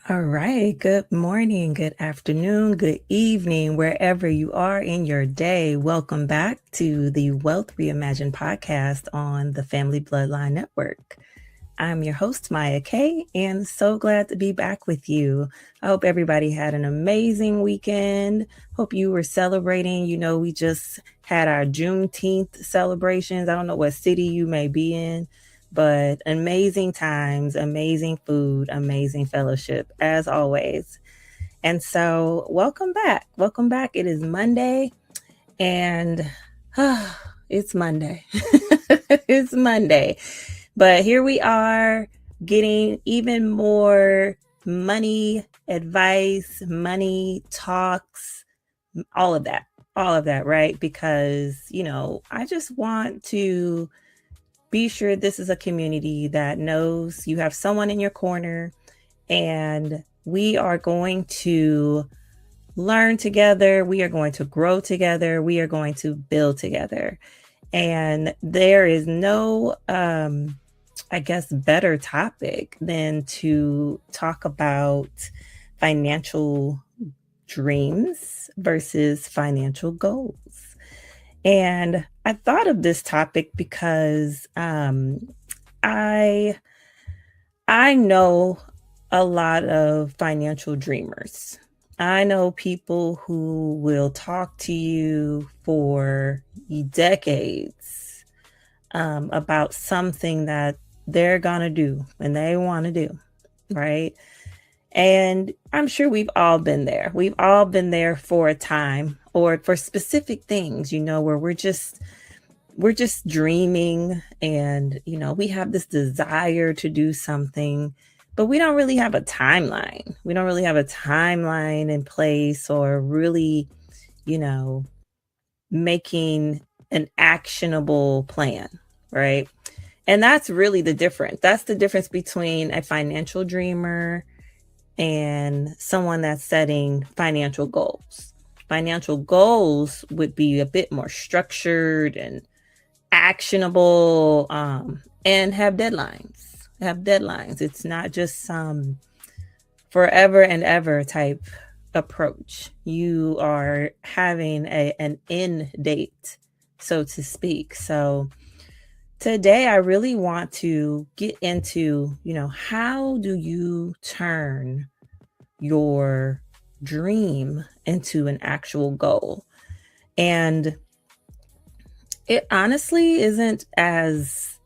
All right. Good morning, good afternoon, good evening, wherever you are in your day. Welcome back to the Wealth Reimagend podcast on the Family Bloodline Network. I'm your host, Maya Kay, and so glad to be back with you. I hope everybody had an amazing weekend. Hope you were celebrating. We just had our Juneteenth celebrations. I don't know what city you may be in, but amazing times, amazing food, amazing fellowship, as always. And so, welcome back. Welcome back. It is Monday, and it's Monday. It's Monday. But here we are getting even more money advice, money talks, all of that, right? Because, I just want to be sure this is a community that knows you have someone in your corner, and we are going to learn together. We are going to grow together. We are going to build together. And there is no, better topic than to talk about financial dreams versus financial goals. And I thought of this topic because I I know a lot of financial dreamers. I know people who will talk to you for decades about something that they're going to do and they want to do, right? And I'm sure we've all been there. We've all been there for a time or for specific things, where we're just dreaming and, we have this desire to do something, but we don't really have a timeline. We don't really have a timeline in place or really, you know, making an actionable plan, right? And that's really the difference. That's the difference between a financial dreamer and someone that's setting financial goals. Financial goals would be a bit more structured and actionable, and have deadlines. It's not just some forever and ever type approach. You are having an end date, so to speak. So today I really want to get into, how do you turn your dream into an actual goal? And it honestly isn't as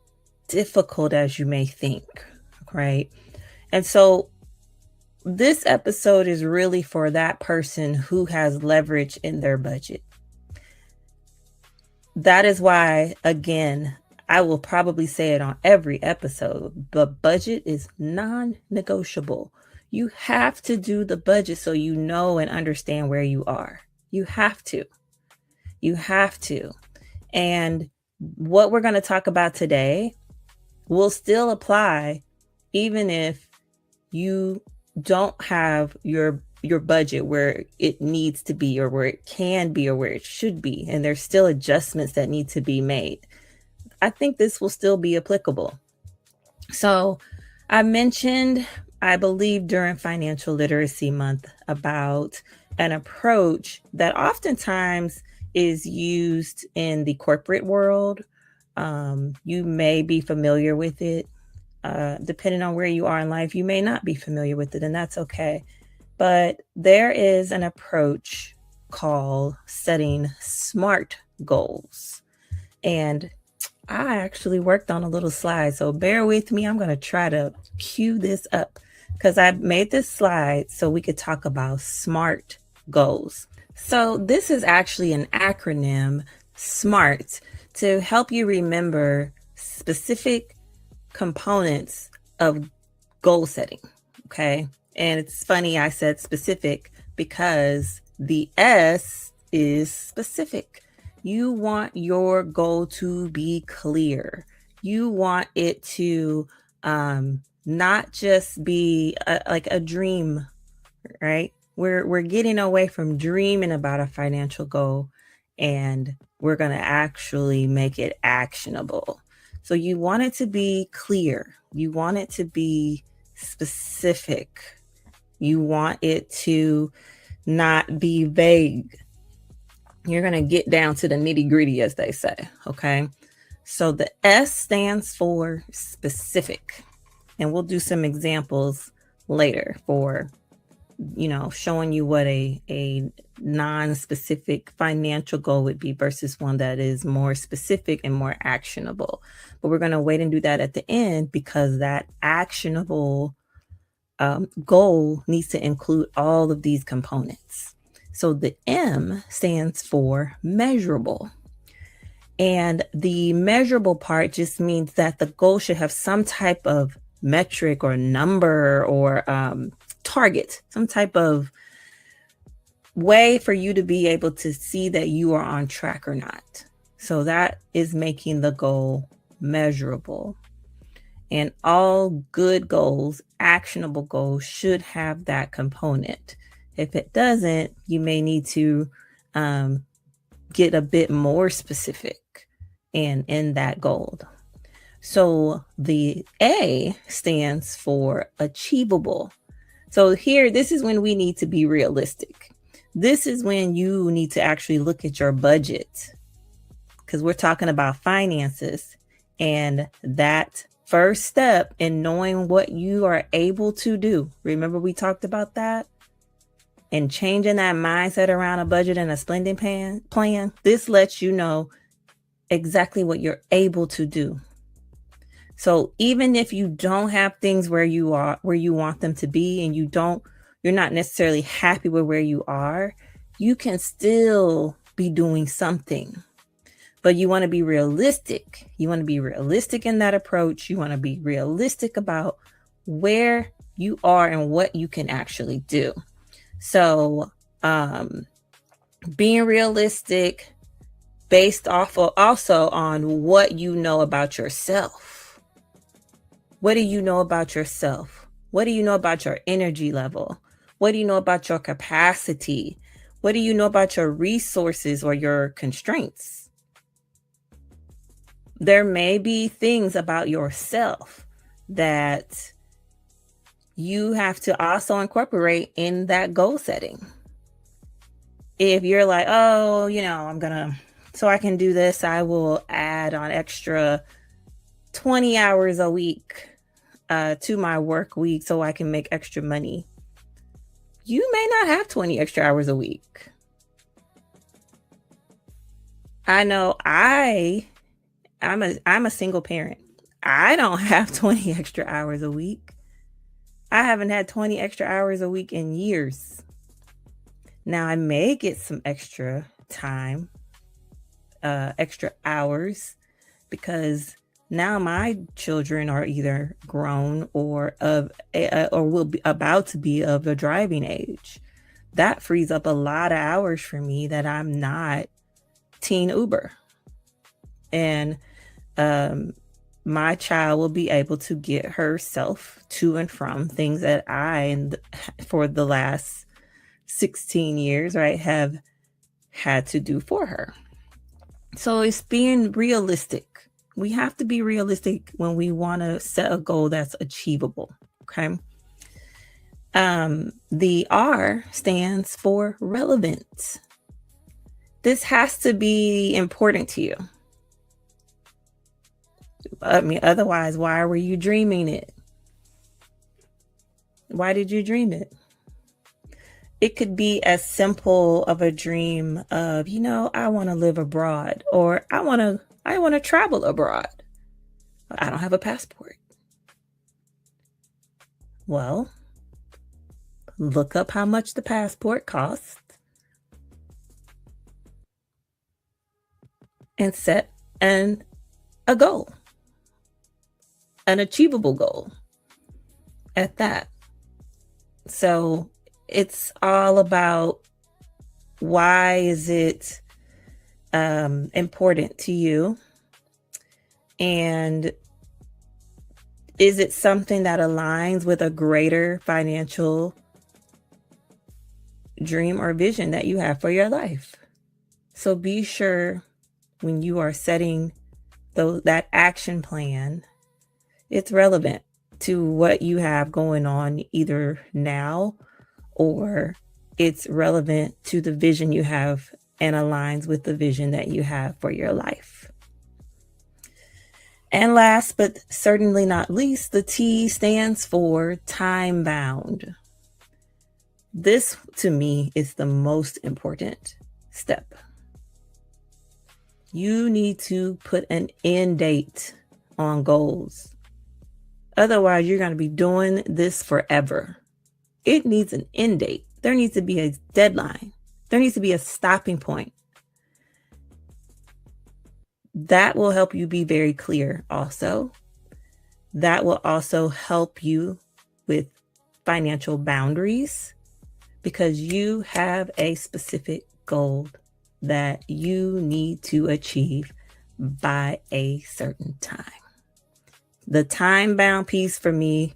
difficult as you may think, right? And so this episode is really for that person who has leverage in their budget. That is why, again, I will probably say it on every episode, but budget is non-negotiable. You have to do the budget so you know and understand where you are. You have to. You have to. And what we're going to talk about today will still apply even if you don't have your budget where it needs to be or where it can be or where it should be, and there's still adjustments that need to be made. I think this will still be applicable. So I mentioned, I believe during Financial Literacy Month, about an approach that oftentimes is used in the corporate world. You may be familiar with it. Depending on where you are in life, you may not be familiar with it, and that's okay. But there is an approach called setting SMART goals. And I actually worked on a little slide, so bear with me. I'm going to try to cue this up because I made this slide so we could talk about SMART goals. So this is actually an acronym, SMART, to help you remember specific components of goal setting. Okay. And it's funny I said specific because the S is specific. You want your goal to be clear. You want it to not just be like a dream, right? We're getting away from dreaming about a financial goal, and we're going to actually make it actionable. So you want it to be clear. You want it to be specific. You want it to not be vague. You're going to get down to the nitty gritty, as they say. Okay. So the S stands for specific. And we'll do some examples later for, showing you what a non-specific financial goal would be versus one that is more specific and more actionable. But we're going to wait and do that at the end, because that actionable goal needs to include all of these components. So the M stands for measurable. And the measurable part just means that the goal should have some type of metric or number or target, some type of way for you to be able to see that you are on track or not. So that is making the goal measurable. And all good goals, actionable goals, should have that component. If it doesn't, you may need to get a bit more specific in that goal. So the A stands for achievable. So here, this is when we need to be realistic. This is when you need to actually look at your budget, because we're talking about finances, and that first step in knowing what you are able to do. Remember, we talked about that, and changing that mindset around a budget and a spending plan. This lets you know exactly what you're able to do. So even if you don't have things where you want them to be, and you're not necessarily happy with where you are, you can still be doing something. But you want to be realistic. You want to be realistic in that approach. You want to be realistic about where you are and what you can actually do. So being realistic based off of also on what you know about yourself. What do you know about yourself? What do you know about your energy level? What do you know about your capacity? What do you know about your resources or your constraints? There may be things about yourself that you have to also incorporate in that goal setting. If you're like, oh, so I can do this, I will add on extra 20 hours a week to my work week so I can make extra money. You may not have 20 extra hours a week. I know I'm a single parent. I don't have 20 extra hours a week. I haven't had 20 extra hours a week in years. Now I may get some extra time, extra hours, because now my children are either grown or will be about to be of the driving age. That frees up a lot of hours for me that I'm not teen Uber. And my child will be able to get herself to and from things that for the last 16 years, right, have had to do for her. So it's being realistic. We have to be realistic when we want to set a goal that's achievable. Okay. The R stands for relevant. This has to be important to you. I mean, otherwise, why were you dreaming it? Why did you dream it? It could be as simple of a dream of, I want to live abroad, or I want to travel abroad. I don't have a passport. Well, look up how much the passport costs and set a goal, an achievable goal at that. So it's all about, why is it important to you? And is it something that aligns with a greater financial dream or vision that you have for your life? So be sure when you are setting that action plan, it's relevant to what you have going on either now or it's relevant to the vision you have and aligns with the vision that you have for your life. And last but certainly not least, the T stands for time bound. This, to me, is the most important step. You need to put an end date on goals. Otherwise, you're going to be doing this forever. It needs an end date. There needs to be a deadline. There needs to be a stopping point. That will help you be very clear also. That will also help you with financial boundaries because you have a specific goal that you need to achieve by a certain time. The time-bound piece for me,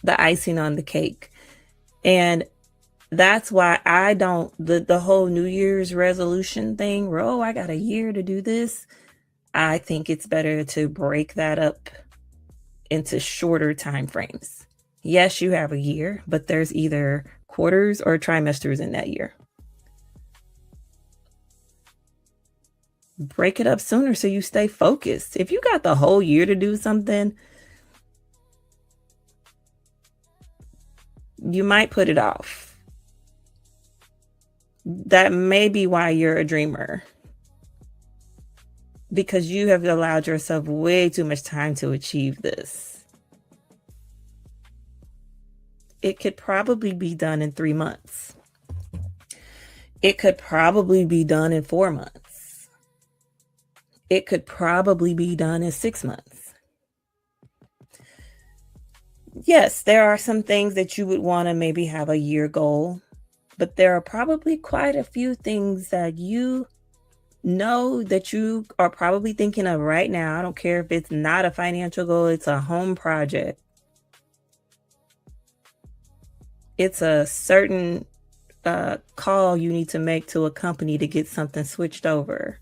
the icing on the cake. And that's why I don't, the whole New Year's resolution thing, where, I got a year to do this. I think it's better to break that up into shorter time frames. Yes, you have a year, but there's either quarters or trimesters in that year. Break it up sooner so you stay focused. If you got the whole year to do something, you might put it off. That may be why you're a dreamer, because you have allowed yourself way too much time to achieve this. It could probably be done in 3 months. It could probably be done in 4 months. It could probably be done in 6 months. Yes, there are some things that you would want to maybe have a year goal, but there are probably quite a few things that you know that you are probably thinking of right now. I don't care if it's not a financial goal, it's a home project. It's a certain call you need to make to a company to get something switched over.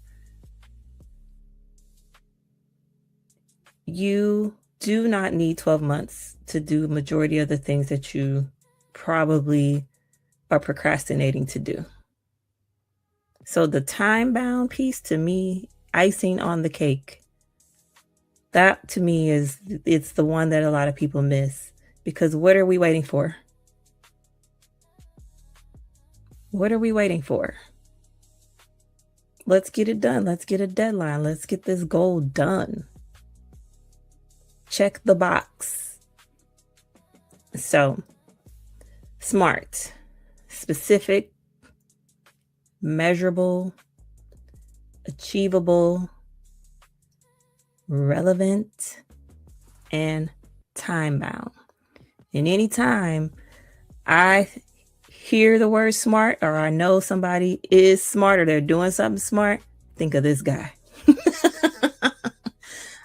You do not need 12 months to do the majority of the things that you probably are procrastinating to do. So the time-bound piece, to me, icing on the cake, that to me it's the one that a lot of people miss. Because what are we waiting for? What are we waiting for? Let's get it done. Let's get a deadline. Let's get this goal done. Check the box. So, SMART, specific, measurable, achievable, relevant, and time-bound. And anytime I hear the word smart, or I know somebody is smart, or they're doing something smart, think of this guy.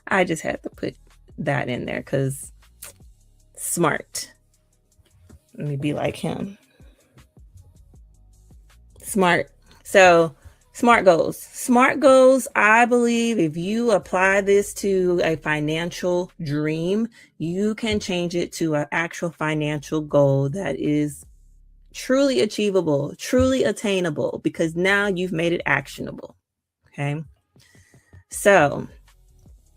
I just had to put that in there because smart. Let me be like him. Smart. So SMART goals. SMART goals, I believe if you apply this to a financial dream, you can change it to an actual financial goal that is truly achievable, truly attainable, because now you've made it actionable. Okay. So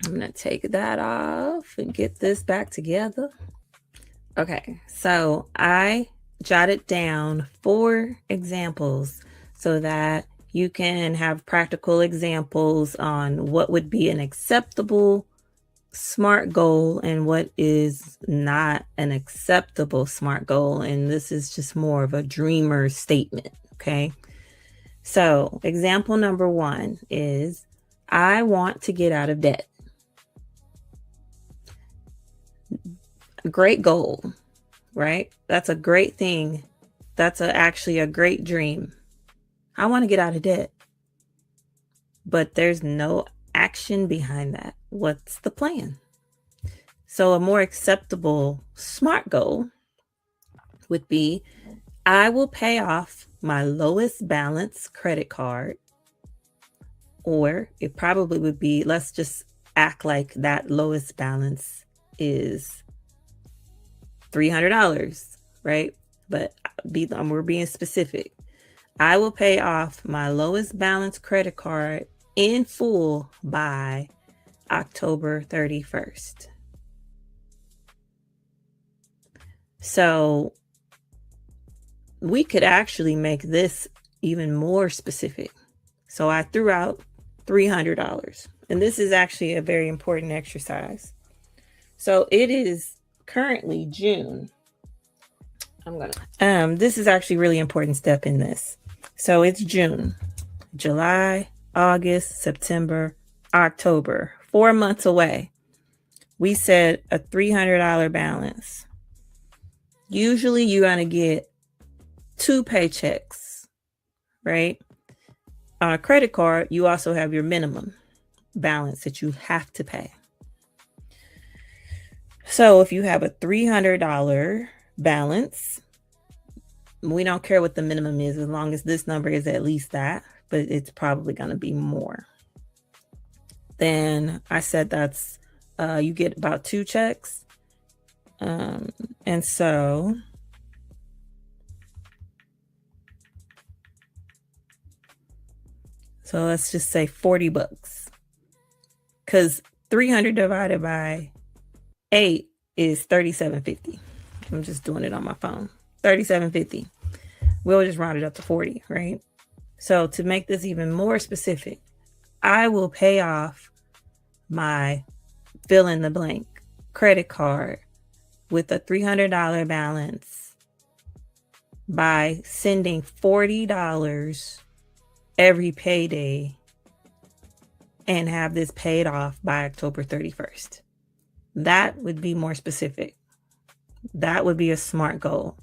I'm going to take that off and get this back together. Okay. So I jotted down 4 examples so that you can have practical examples on what would be an acceptable SMART goal and what is not an acceptable SMART goal. And this is just more of a dreamer statement. Okay. So example number 1 is, I want to get out of debt. Great goal, right? That's a great thing. That's actually a great dream. I want to get out of debt, but there's no action behind that. What's the plan? So a more acceptable SMART goal would be, I will pay off my lowest balance credit card, or it probably would be, let's just act like that lowest balance is $300, right? But we're being specific. I will pay off my lowest balance credit card in full by October 31st. So we could actually make this even more specific. So I threw out $300. And this is actually a very important exercise. So it is currently June. This is actually a really important step in this. So it's June, July, August, September, October, 4 months away. We set a $300 balance. Usually you're going to get 2 paychecks, right? On a credit card, you also have your minimum balance that you have to pay. So if you have a $300 balance, we don't care what the minimum is as long as this number is at least that, but it's probably going to be more. Then I said that's you get about 2 checks. And so let's just say $40, because 300 divided by 8 is $37.50. I'm just doing it on my phone. $37.50. We'll just round it up to 40, right? So to make this even more specific, I will pay off my fill in the blank credit card with a $300 balance by sending $40 every payday and have this paid off by October 31st. That would be more specific. That would be a SMART goal.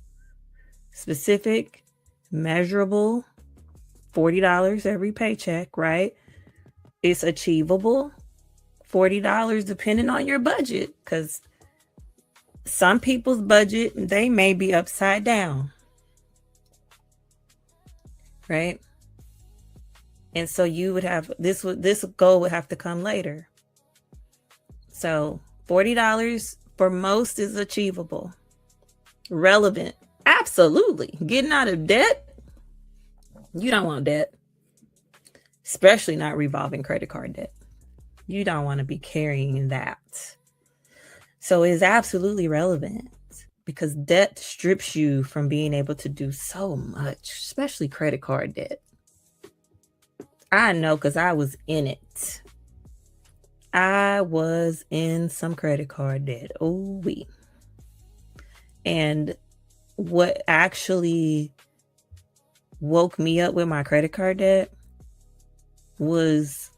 Specific, measurable, $40 every paycheck, right? It's achievable, $40 depending on your budget, because some people's budget, they may be upside down, right? And so you would have this goal would have to come later. So $40 for most is achievable. Relevant, absolutely. Getting out of debt, you don't want debt, especially not revolving credit card debt. You don't want to be carrying that. So it is absolutely relevant, because debt strips you from being able to do so much, especially credit card debt. I know, because I was in it. I was in some credit card debt. Oh, wee. And what actually woke me up with my credit card debt was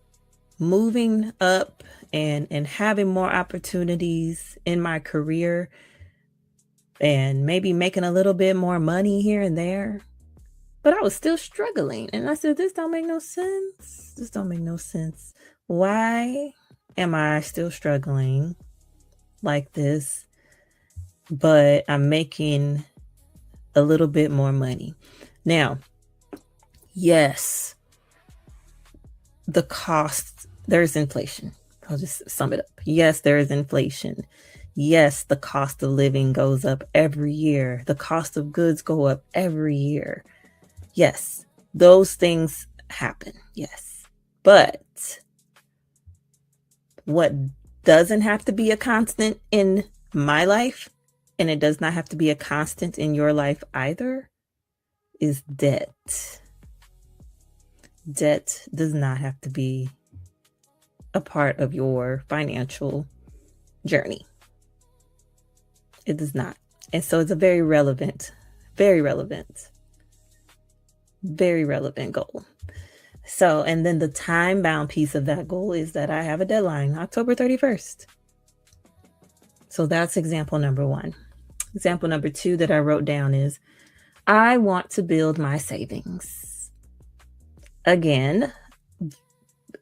moving up and having more opportunities in my career and maybe making a little bit more money here and there. But I was still struggling. And I said, this don't make no sense. This don't make no sense. Why am I still struggling like this, but I'm making a little bit more money? Now, yes, the cost, there's inflation. I'll just sum it up. Yes, there is inflation. Yes, the cost of living goes up every year. The cost of goods go up every year. Yes, those things happen. Yes. But what doesn't have to be a constant in my life, and it does not have to be a constant in your life either, is debt. Debt does not have to be a part of your financial journey. It does not. And so it's a very relevant goal. So, and then the time bound piece of that goal is that I have a deadline, October 31st. So that's example number 1. Example number 2 that I wrote down is, I want to build my savings. Again,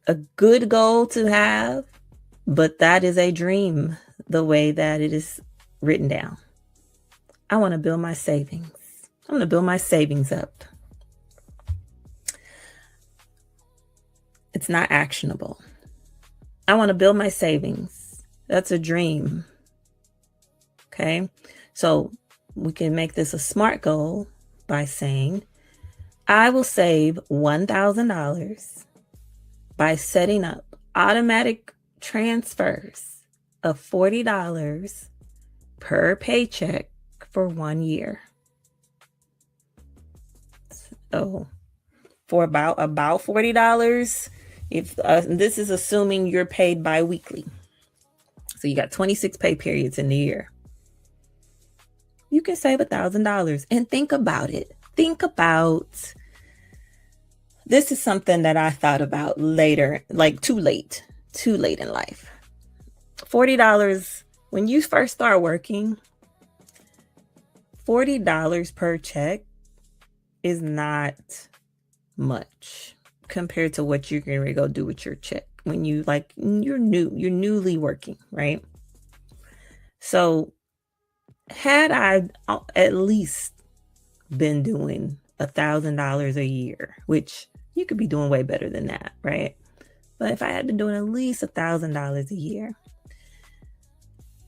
a good goal to have, but that is a dream the way that it is written down. I want to build my savings. I'm going to build my savings up. It's not actionable. I want to build my savings. That's a dream. Okay. So we can make this a SMART goal, by saying, I will save $1,000 by setting up automatic transfers of $40 per paycheck for 1 year. So for about $40, if this is assuming you're paid bi-weekly. So you got 26 pay periods in the year. You can save $1,000. And think about it. Think about, this is something that I thought about later, like too late in life. $40, when you first start working, $40 per check is not much compared to what you're going to go do with your check when you're newly working, right? So had I at least been doing $1,000 a year, which you could be doing way better than that, right? But if I had been doing at least $1,000 a year,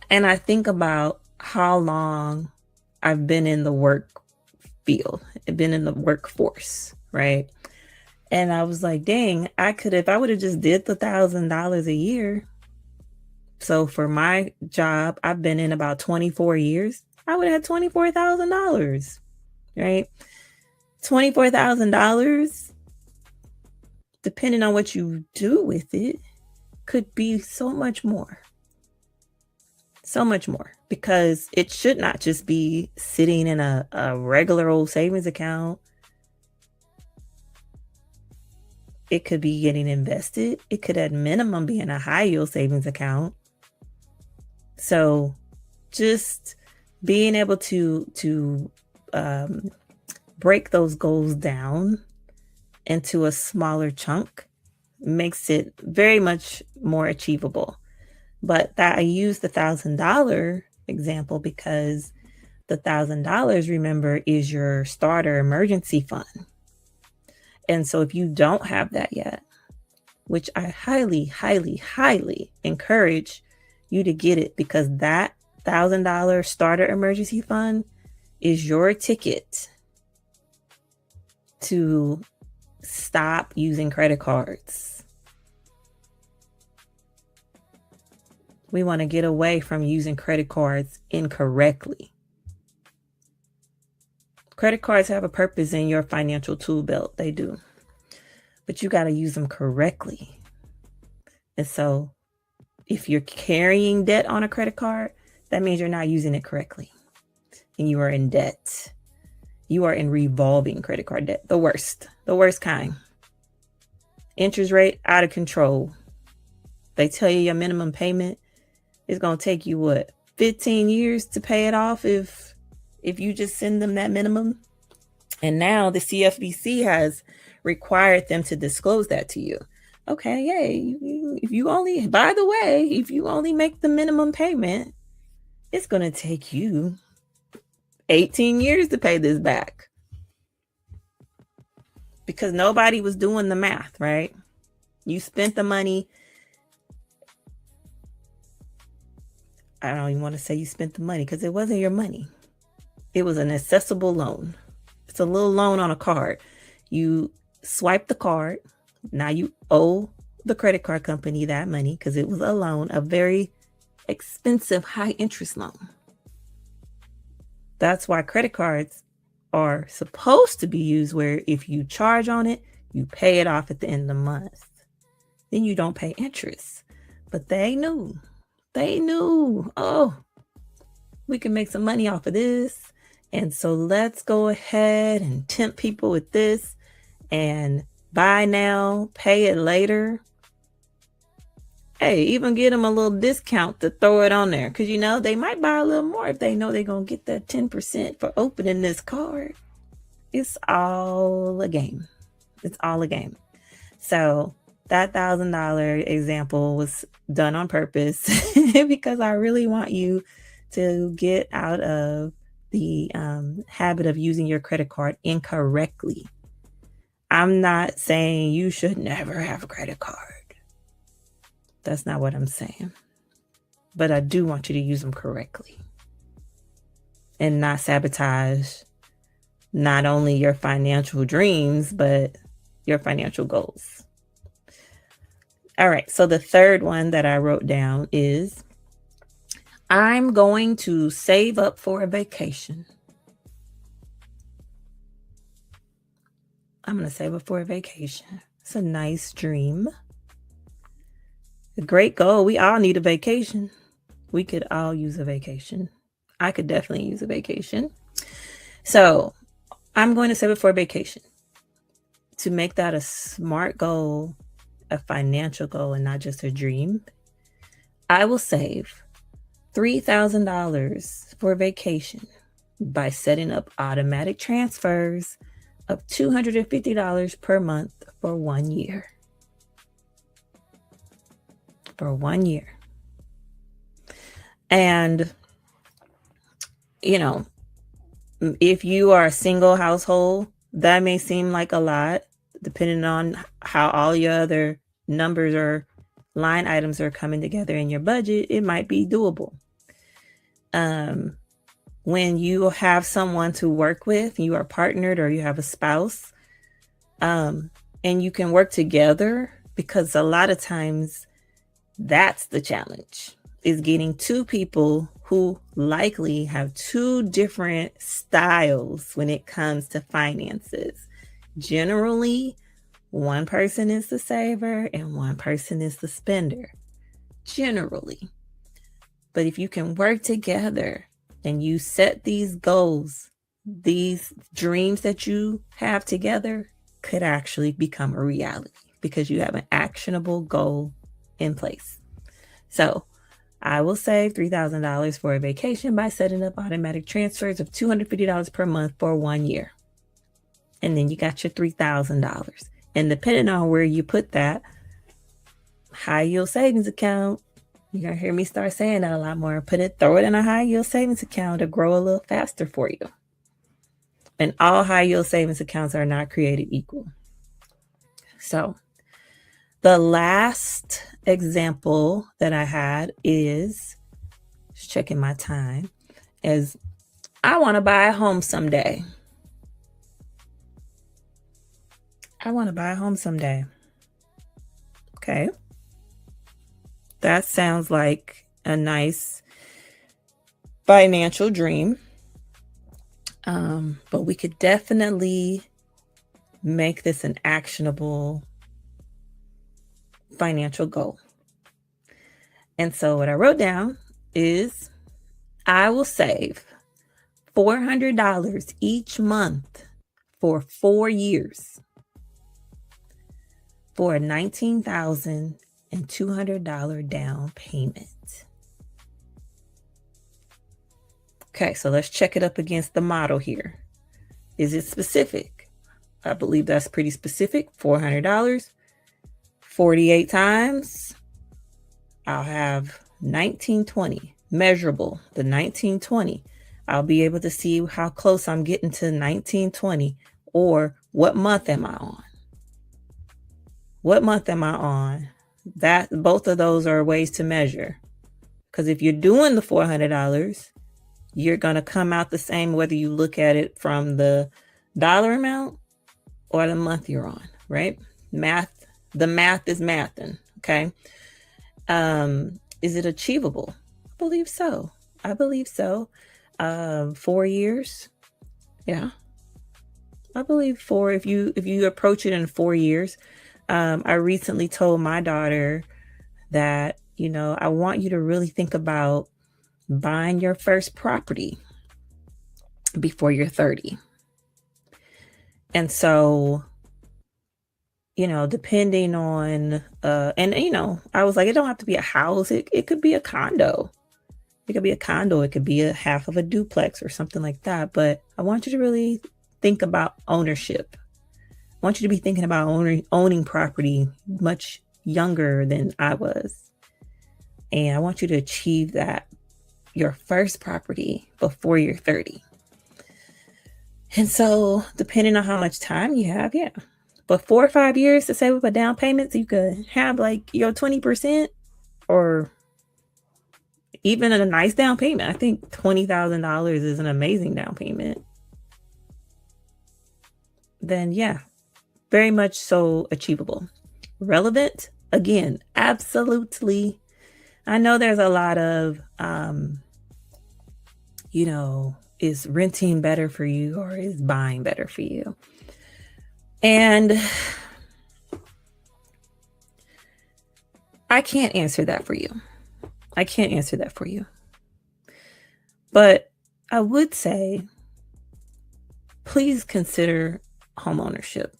and I think about how long I've been in the work field, I've been in the workforce, right? And I was like, dang, if I would have just did the $1,000 a year. So for my job, I've been in about 24 years. I would have had $24,000, right? $24,000, depending on what you do with it, could be so much more. So much more, because it should not just be sitting in a regular old savings account. It could be getting invested. It could at minimum be in a high yield savings account. So just being able to break those goals down into a smaller chunk makes it very much more achievable. But that I use the $1,000 example because the $1,000, remember, is your starter emergency fund. And so if you don't have that yet, which I highly, highly, highly encourage you to get it, because that $1,000 starter emergency fund is your ticket to stop using credit cards. We want to get away from using credit cards incorrectly. Credit cards have a purpose in your financial tool belt. They do. But you got to use them correctly. And so if you're carrying debt on a credit card, that means you're not using it correctly. And you are in debt. You are in revolving credit card debt. The worst kind. Interest rate out of control. They tell you your minimum payment is going to take you 15 years to pay it off if you just send them that minimum. And now the CFPC has required them to disclose that to you. Okay, yay. If you only make the minimum payment, it's going to take you 18 years to pay this back. Because nobody was doing the math, right? You spent the money. I don't even want to say you spent the money because it wasn't your money. It was an accessible loan. It's a little loan on a card. You swipe the card. Now you owe the credit card company that money because it was a loan, a very expensive high interest loan. That's why credit cards are supposed to be used where if you charge on it, you pay it off at the end of the month. Then you don't pay interest. But they knew, oh, we can make some money off of this. And so let's go ahead and tempt people with this and buy now, pay it later. Hey, even get them a little discount to throw it on there. Because, they might buy a little more if they know they're going to get that 10% for opening this card. It's all a game. It's all a game. So that $1,000 example was done on purpose because I really want you to get out of the habit of using your credit card incorrectly. I'm not saying you should never have a credit card. That's not what I'm saying. But I do want you to use them correctly and not sabotage not only your financial dreams, but your financial goals. All right, so the third one that I wrote down is I'm going to save up for a vacation. I'm going to save up for a vacation. It's a nice dream. A great goal. We all need a vacation. We could all use a vacation. I could definitely use a vacation. So I'm going to save up for a vacation. To make that a smart goal, a financial goal, and not just a dream, I will save $3,000 for vacation by setting up automatic transfers of $250 per month for 1 year. For 1 year. And, you know, if you are a single household, that may seem like a lot, depending on how all your other numbers or line items are coming together in your budget. It might be doable. When you have someone to work with, you are partnered or you have a spouse, and you can work together, because a lot of times that's the challenge, is getting two people who likely have two different styles when it comes to finances. Generally, one person is the saver and one person is the spender. Generally. But if you can work together and you set these goals, these dreams that you have together could actually become a reality because you have an actionable goal in place. So I will save $3,000 for a vacation by setting up automatic transfers of $250 per month for 1 year. And then you got your $3,000. And depending on where you put that, high yield savings account, you're going to hear me start saying that a lot more. Throw it in a high yield savings account to grow a little faster for you. And all high yield savings accounts are not created equal. So the last example that I had is, just checking my time, is I want to buy a home someday. I want to buy a home someday. Okay. That sounds like a nice financial dream. But we could definitely make this an actionable financial goal. And so what I wrote down is I will save $400 each month for 4 years for a $19,200 down payment. Okay, so let's check it up against the model here. Is it specific? I believe that's pretty specific. $400, 48 times. I'll have 1920, measurable, the 1920. I'll be able to see how close I'm getting to 1920, or what month am I on? What month am I on? That both of those are ways to measure. Because if you're doing the $400, you're going to come out the same whether you look at it from the dollar amount or the month you're on, right? The math is mathing, okay? Is it achievable? I believe so. 4 years. Yeah. I believe 4, if you approach it in 4 years. I recently told my daughter that, I want you to really think about buying your first property before you're 30. And so, depending on, I was like, it don't have to be a house. It could be a condo. It could be a condo. It could be a half of a duplex or something like that. But I want you to really think about ownership. I want you to be thinking about owning property much younger than I was. And I want you to achieve that, your first property, before you're 30. And so depending on how much time you have, yeah. But 4 or 5 years to save up a down payment, so you could have like your 20% or even a nice down payment. I think $20,000 is an amazing down payment. then yeah, very much so achievable. Relevant, again, absolutely. I know there's a lot of, is renting better for you or is buying better for you? And I can't answer that for you. I can't answer that for you. But I would say, please consider homeownership.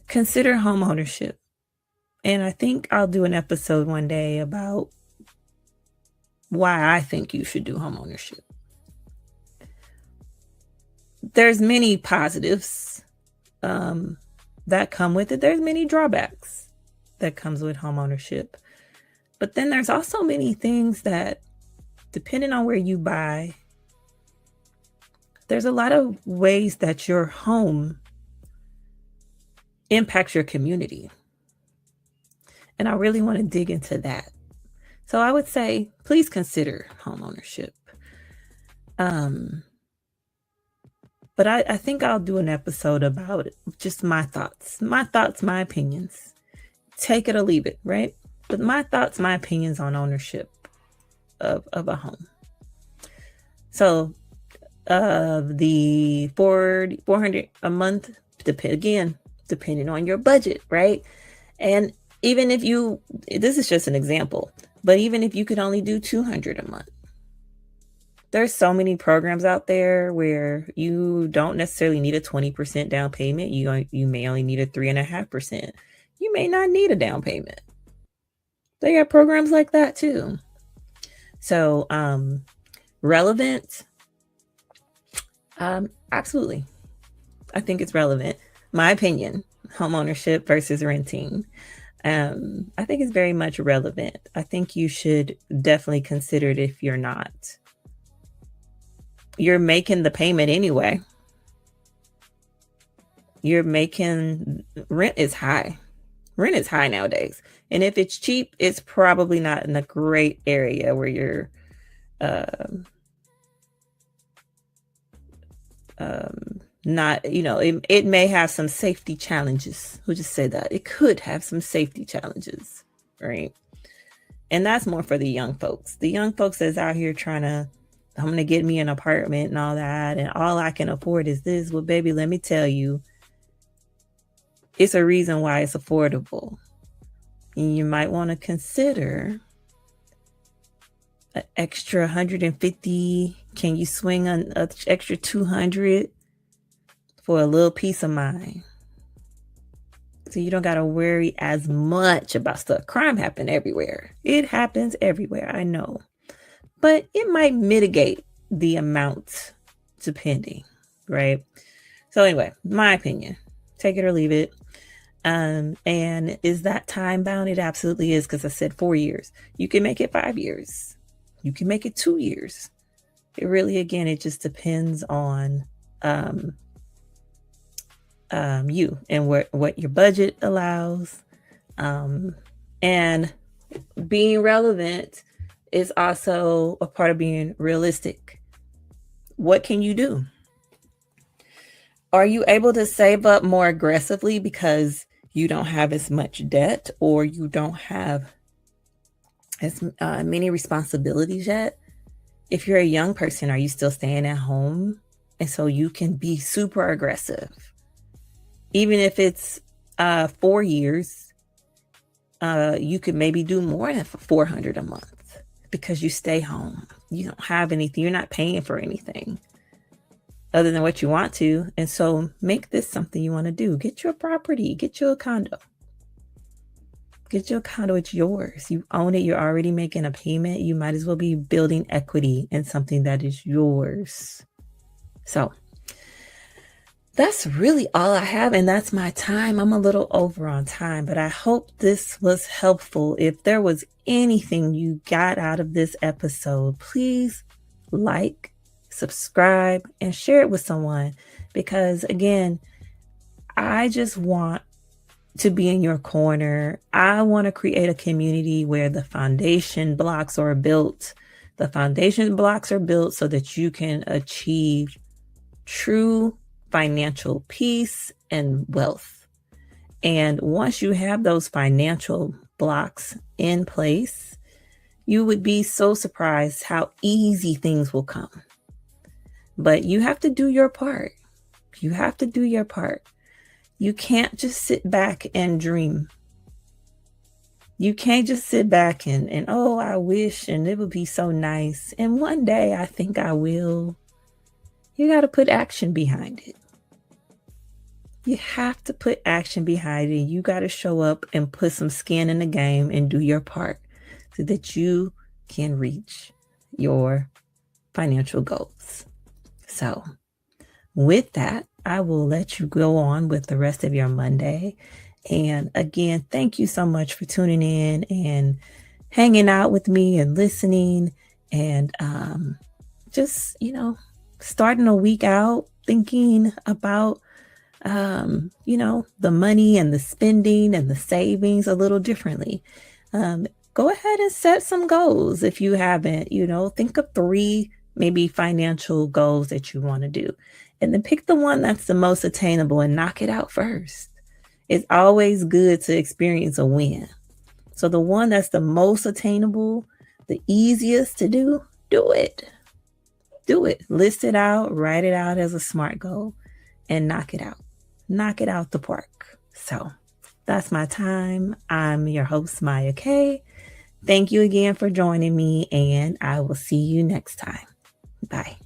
Consider homeownership. And I think I'll do an episode one day about why I think you should do homeownership. There's many positives that come with it. There's many drawbacks that comes with homeownership. But then there's also many things that, depending on where you buy, there's a lot of ways that your home impacts your community. And I really want to dig into that. So I would say, please consider homeownership. But I think I'll do an episode about it, just my thoughts, my opinions. Take it or leave it, right? But my thoughts, my opinions on ownership of a home. So the $400 a month, depending on your budget, right? And even if this is just an example, but even if you could only do $200 a month, there's so many programs out there where you don't necessarily need a 20% down payment. You may only need a 3.5%. You may not need a down payment. They got programs like that too. So, relevant. Absolutely. I think it's relevant. My opinion, homeownership versus renting. I think it's very much relevant. I think you should definitely consider it if you're not. You're making the payment anyway. Rent is high. Rent is high nowadays. And if it's cheap, it's probably not in a great area where you're not, it may have some safety challenges. We'll just say that. It could have some safety challenges, right? And that's more for the young folks. The young folks that's out here I'm going to get me an apartment and all that, and all I can afford is this. Well, baby, let me tell you, it's a reason why it's affordable. And you might want to consider an extra 150. Can you swing an extra 200 for a little peace of mind? So you don't got to worry as much about stuff. Crime happens everywhere. It happens everywhere, I know. But it might mitigate the amount depending, right? So anyway, my opinion, take it or leave it. And is that time bound? It absolutely is, because I said 4 years. You can make it 5 years. You can make it 2 years. It really, again, it just depends on you and what your budget allows. And being relevant is also a part of being realistic. What can you do? Are you able to save up more aggressively because you don't have as much debt, or you don't have as many responsibilities yet? If you're a young person, are you still staying at home? And so you can be super aggressive. Even if it's 4 years, you could maybe do more than $400 a month because you stay home. You don't have anything. You're not paying for anything other than what you want to. And so make this something you want to do. Get you a property. Get you a condo. Get you a condo. It's yours. You own it. You're already making a payment. You might as well be building equity in something that is yours. So that's really all I have, and that's my time. I'm a little over on time, but I hope this was helpful. If there was anything you got out of this episode, please like, subscribe, and share it with someone, because again, I just want to be in your corner. I want to create a community where the foundation blocks are built. The foundation blocks are built so that you can achieve true financial peace and wealth. And once you have those financial blocks in place, you would be so surprised how easy things will come. But you have to do your part. You have to do your part. You can't just sit back and dream. You can't just sit back and oh, I wish, and it would be so nice. And one day I think I will. You got to put action behind it. You have to put action behind it. You got to show up and put some skin in the game and do your part so that you can reach your financial goals. So with that, I will let you go on with the rest of your Monday. And again, thank you so much for tuning in and hanging out with me and listening and just, starting a week out thinking about, the money and the spending and the savings a little differently. Go ahead and set some goals if you haven't, think of 3 maybe financial goals that you want to do. And then pick the one that's the most attainable and knock it out first. It's always good to experience a win. So the one that's the most attainable, the easiest to do, do it. Do it. List it out, write it out as a SMART goal, and knock it out. Knock it out the park. So that's my time. I'm your host, Maya K. Thank you again for joining me, and I will see you next time. Bye.